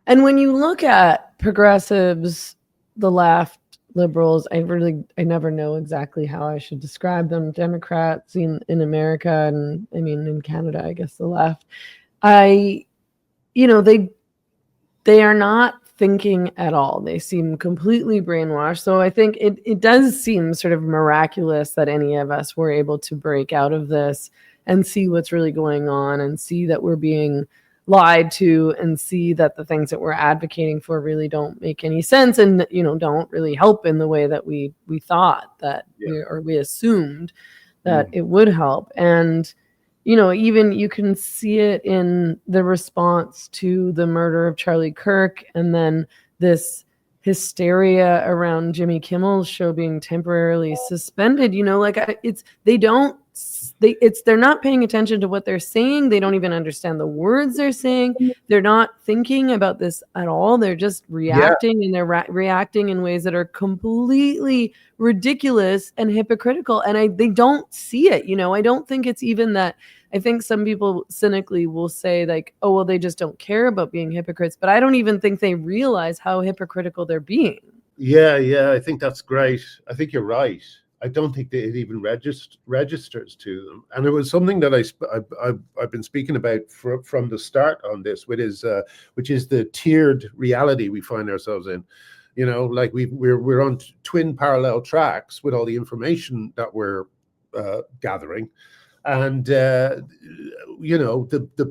And when you look at progressives, the left, liberals, I never know exactly how I should describe them. Democrats in America, and I mean in Canada, I guess the left. They are not thinking at all. They seem completely brainwashed. So I think it does seem sort of miraculous that any of us were able to break out of this and see what's really going on and see that we're being lied to and see that the things that we're advocating for really don't make any sense and don't really help in the way that we thought that we assumed that it would help. And even you can see it in the response to the murder of Charlie Kirk, and then this hysteria around Jimmy Kimmel's show being temporarily suspended. They're not paying attention to what they're saying. They don't even understand the words they're saying. They're not thinking about this at all. They're just reacting, and they're reacting in ways that are completely ridiculous and hypocritical. And they don't see it. I don't think it's even that. I think some people cynically will say like, oh, well, they just don't care about being hypocrites. But I don't even think they realize how hypocritical they're being. Yeah. I think that's great. I think you're right. I don't think that it even registers to them. And it was something that I've been speaking about from the start on this, which is the tiered reality we find ourselves in. Like we're on twin parallel tracks with all the information that we're gathering. And, the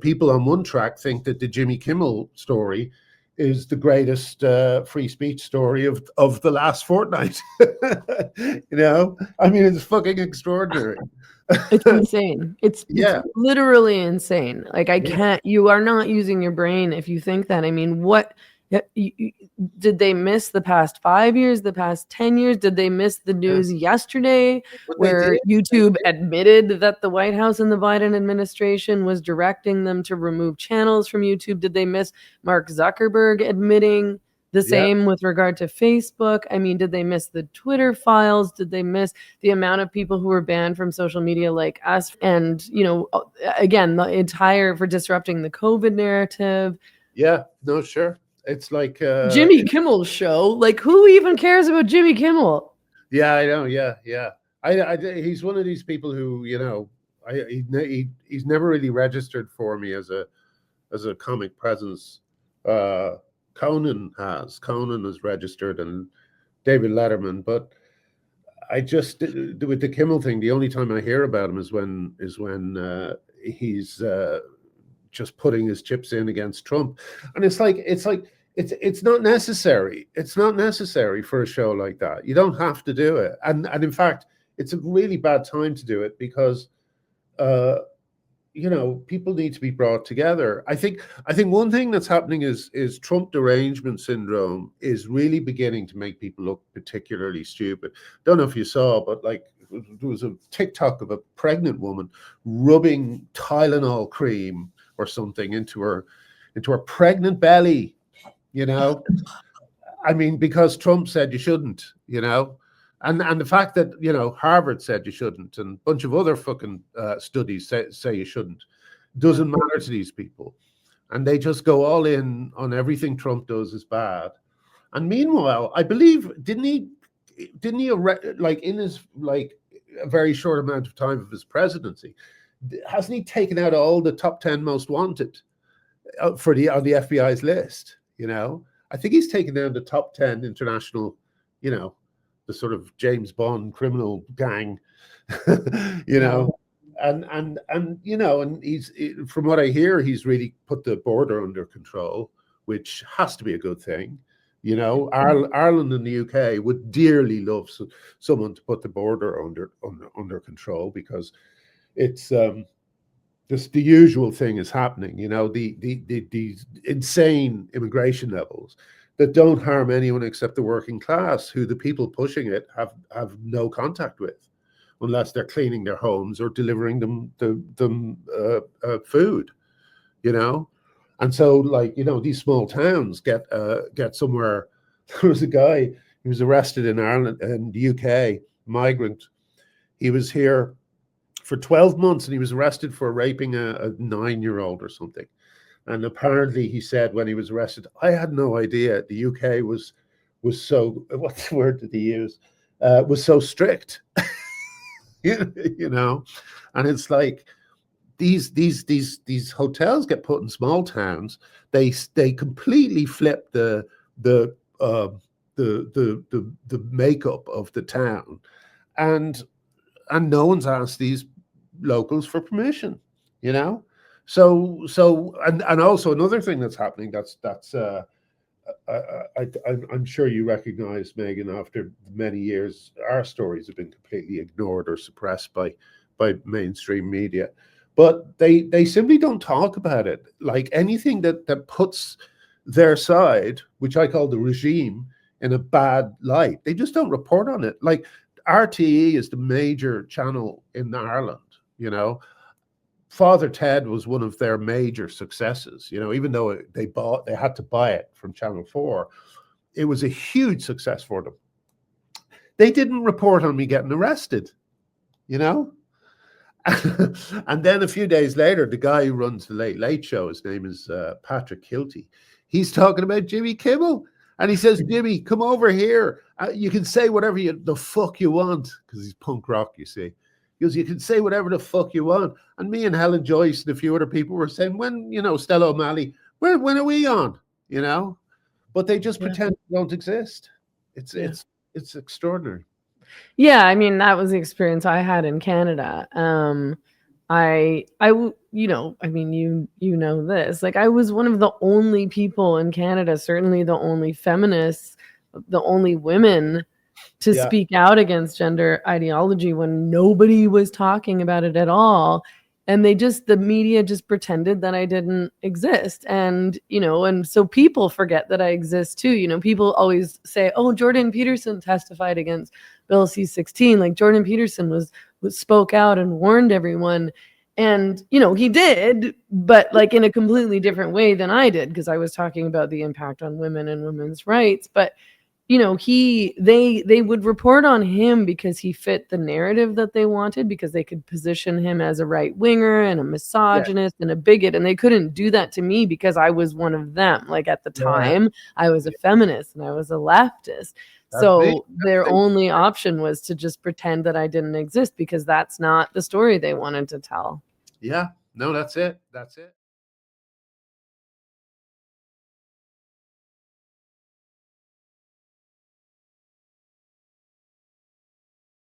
people on one track think that the Jimmy Kimmel story is the greatest free speech story of the last fortnight. I mean, it's fucking extraordinary. It's insane. It's literally insane. Like you are not using your brain if you think that. I mean, what did they miss the past 5 years, the past 10 years? Did they miss the news yesterday where YouTube admitted that the White House and the Biden administration was directing them to remove channels from YouTube? Did they miss Mark Zuckerberg admitting the same with regard to Facebook? I mean, did they miss the Twitter files? Did they miss the amount of people who were banned from social media like us? And, again, the entire for disrupting the COVID narrative. Yeah, no, sure. It's like Jimmy Kimmel's show. Like, who even cares about Jimmy Kimmel? Yeah, I know. Yeah. He's one of these people who, he's never really registered for me as a comic presence. Conan has registered, and David Letterman, but I just with the Kimmel thing, the only time I hear about him is when he's just putting his chips in against Trump, and it's not necessary. It's not necessary for a show like that. You don't have to do it, and in fact, it's a really bad time to do it because, people need to be brought together. I think one thing that's happening is Trump derangement syndrome is really beginning to make people look particularly stupid. Don't know if you saw, but like there was a TikTok of a pregnant woman rubbing Tylenol cream or something into her pregnant belly. I mean, because Trump said you shouldn't. And the fact that Harvard said you shouldn't, and a bunch of other fucking studies say you shouldn't, doesn't matter to these people, and they just go all in on everything Trump does is bad. And meanwhile, I believe didn't he in his a very short amount of time of his presidency, hasn't he taken out all the top 10 most wanted on the FBI's list? I think he's taken down the top 10 international, the sort of James Bond criminal gang, and he's, from what I hear, he's really put the border under control, which has to be a good thing. Ireland and the UK would dearly love someone to put the border under control, because it's the usual thing is happening. The insane immigration levels that don't harm anyone except the working class, who the people pushing it have no contact with, unless they're cleaning their homes or delivering them food, And so, these small towns get somewhere. There was a guy, he was arrested in Ireland and the UK, migrant. He was here for 12 months and he was arrested for raping a 9-year-old or something. And apparently, he said when he was arrested, I had no idea the UK was so, what's the word did he use? Was so strict, you know. And it's like these hotels get put in small towns. They completely flip the uh, the makeup of the town, and no one's asked these locals for permission, you know. And also another thing that's happening that's I'm sure you recognize, Megan, after many years, our stories have been completely ignored or suppressed by mainstream media. But they simply don't talk about it. Like anything that puts their side, which I call the regime, in a bad light, they just don't report on it. Like RTE is the major channel in Ireland, you know. Father Ted was one of their major successes, you know, even though they had to buy it from Channel 4. It was a huge success for them. They didn't report on me getting arrested, you know. And then a few days later, the guy who runs the Late Late Show, his name is Patrick Kilty, he's talking about Jimmy Kimmel. And he says, Jimmy, come over here. You can say whatever the fuck you want, because he's punk rock, you see. He goes, you can say whatever the fuck you want. And me and Helen Joyce and a few other people were saying, when, you know, Stella O'Malley, when are we on? You know? But they just pretend they don't exist. It's extraordinary. Yeah, I mean, that was the experience I had in Canada. You know, I mean, you know this. Like, I was one of the only people in Canada, certainly the only feminists, the only women to speak out against gender ideology when nobody was talking about it at all. And the media just pretended that I didn't exist. And, you know, and so people forget that I exist too. You know, people always say, oh, Jordan Peterson testified against Bill C-16. Like Jordan Peterson was spoke out and warned everyone. And, you know, he did, but like in a completely different way than I did, because I was talking about the impact on women and women's rights. But you know, they would report on him because he fit the narrative that they wanted, because they could position him as a right winger and a misogynist and a bigot. And they couldn't do that to me because I was one of them. Like at the time, I was a feminist and I was a leftist. So their only option was to just pretend that I didn't exist, because that's not the story they wanted to tell. Yeah, no, that's it. That's it.